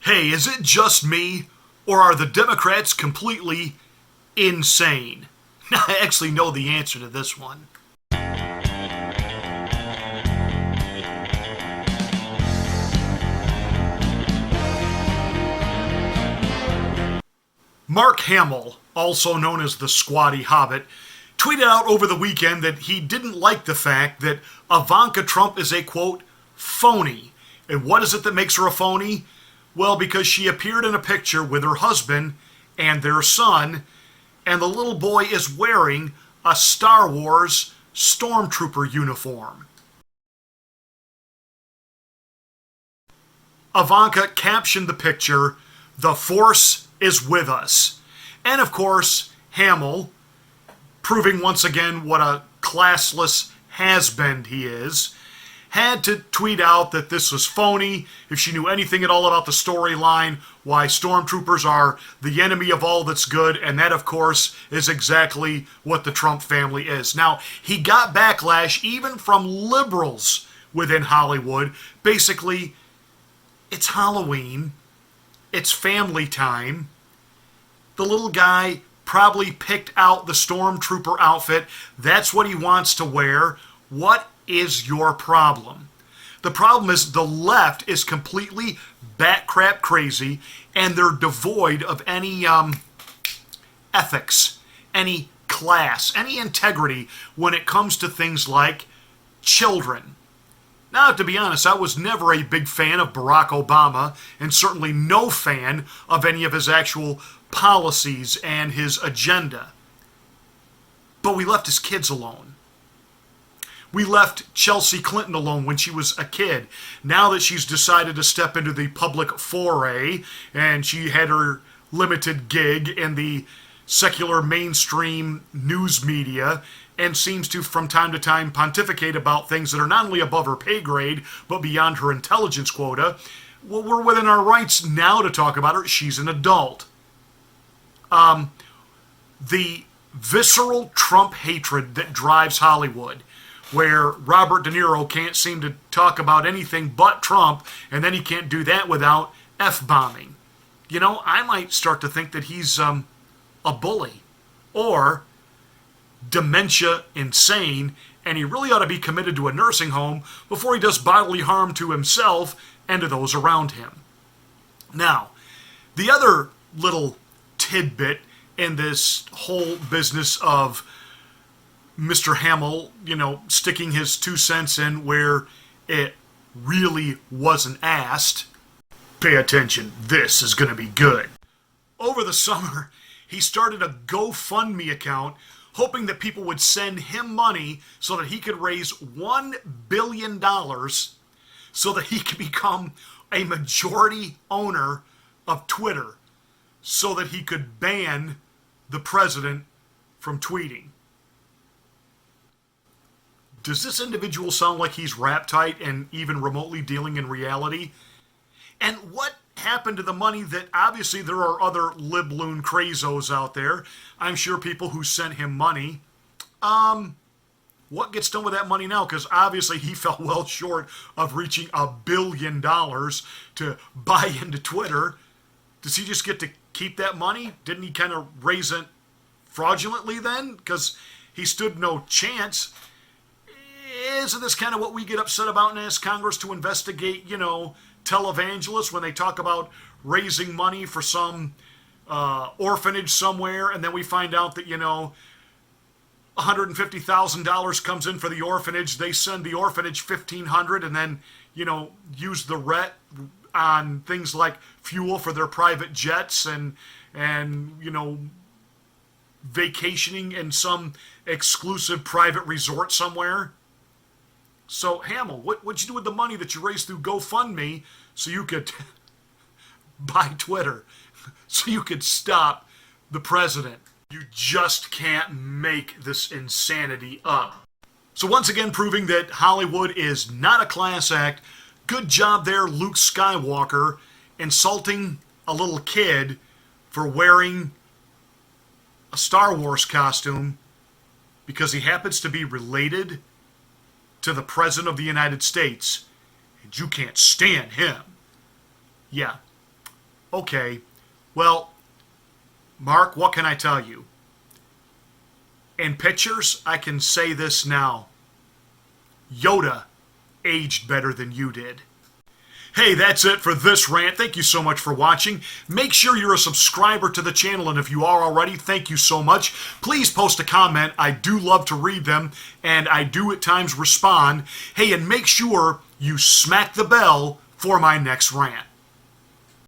Hey, is it just me, or are the Democrats completely insane? I actually know the answer to this one. Mark Hamill, also known as the Squatty Hobbit, tweeted out over the weekend that he didn't like the fact that Ivanka Trump is a, quote, phony. And what is it that makes her a phony? Well, because she appeared in a picture with her husband and their son, and the little boy is wearing a Star Wars stormtrooper uniform. Ivanka captioned the picture, "The Force is with us." And of course, Hamill, proving once again what a classless has-been he is, had to tweet out that this was phony. If she knew anything at all about the storyline, why stormtroopers are the enemy of all that's good, and that, of course, is exactly what the Trump family is. Now, he got backlash even from liberals within Hollywood. Basically, it's Halloween. It's family time. The little guy probably picked out the stormtrooper outfit. That's what he wants to wear. What is your problem? The problem is the left is completely bat-crap crazy, and they're devoid of any ethics, any class, any integrity when it comes to things like children. Now, to be honest, I was never a big fan of Barack Obama, and certainly no fan of any of his actual policies and his agenda. But we left his kids alone. We left Chelsea Clinton alone when she was a kid. Now that she's decided to step into the public foray, and she had her limited gig in the secular mainstream news media, and seems to from time to time pontificate about things that are not only above her pay grade, but beyond her intelligence quota, well, we're within our rights now to talk about her. She's an adult. The visceral Trump hatred that drives Hollywood, where Robert De Niro can't seem to talk about anything but Trump, and then he can't do that without F-bombing. You know, I might start to think that he's a bully, or dementia insane, and he really ought to be committed to a nursing home before he does bodily harm to himself and to those around him. Now, the other little tidbit in this whole business of Mr. Hamill, sticking his 2 cents in where it really wasn't asked. Pay attention, this is going to be good. Over the summer, he started a GoFundMe account hoping that people would send him money so that he could raise $1 billion so that he could become a majority owner of Twitter, so that he could ban the president from tweeting. Does this individual sound like he's rap tight and even remotely dealing in reality? And what happened to the money that obviously there are other libloon crazos out there? I'm sure people who sent him money. What gets done with that money now? Because obviously he fell well short of reaching $1 billion to buy into Twitter. Does he just get to keep that money? Didn't he kind of raise it fraudulently then? Because he stood no chance. Isn't this kind of what we get upset about and ask Congress to investigate, televangelists when they talk about raising money for some orphanage somewhere, and then we find out that, $150,000 comes in for the orphanage. They send the orphanage $1,500 and then, use the rent on things like fuel for their private jets and vacationing in some exclusive private resort somewhere. So, Hamill, what'd you do with the money that you raised through GoFundMe so you could buy Twitter, so you could stop the president? You just can't make this insanity up. So once again, proving that Hollywood is not a class act. Good job there, Luke Skywalker, insulting a little kid for wearing a Star Wars costume because he happens to be related to the President of the United States, and you can't stand him. Yeah, Okay, well, Mark, what can I tell you? In pictures, I can say this now. Yoda aged better than you did. Hey, that's it for this rant. Thank you so much for watching. Make sure you're a subscriber to the channel, and if you are already, thank you so much. Please post a comment. I do love to read them, and I do at times respond. Hey, and make sure you smack the bell for my next rant.